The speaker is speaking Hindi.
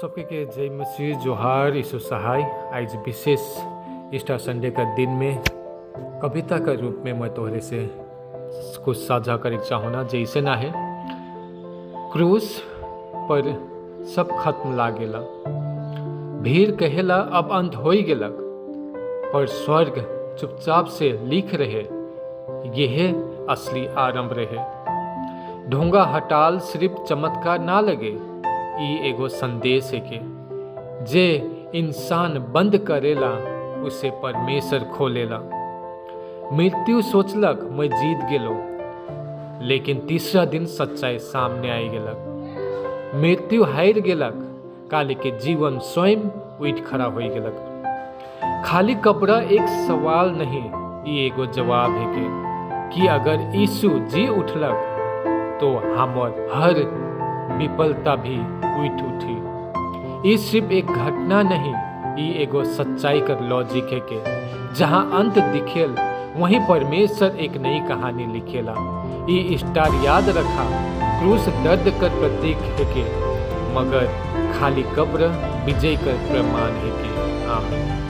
सबके के जय मसीह जोहार यीशु सहाय। आज विशेष ईस्टर संडे का दिन में कविता का रूप में मैं तोहरे से कुछ साझा करे चाहूँगा। जैसे ना है क्रूस पर सब खत्म लागेला, भीड़ कहेला अब अंत हो ही गेलक, पर स्वर्ग चुपचाप से लिख रहे यह असली आरंभ रहे। ढोंगा हटाल सिर्फ चमत्कार ना लगे, ई एगो संदेश है के जे इंसान बंद करेला उसे परमेश्वर खोलेला। मृत्यु सोचलक मैं जीत गेलो, लेकिन तीसरा दिन सच्चाई सामने आई गेलक। मृत्यु हार गेलक, काले के जीवन स्वयं उठ खड़ा हो गेलक। खाली कपड़ा एक सवाल नहीं, ये एगो जवाब है कि अगर यीशु जी उठलक तो हमर हर विफलता भी उठ उठी। ये सिर्फ एक घटना नहीं, ये एगो सच्चाई का लॉजिक है के जहाँ अंत दिखेल वहीं परमेश्वर एक नई कहानी लिखेला। ये स्टार याद रखा, क्रूस दर्द कर प्रतीक है के, मगर खाली कब्र विजय कर प्रमाण है के। आमीन।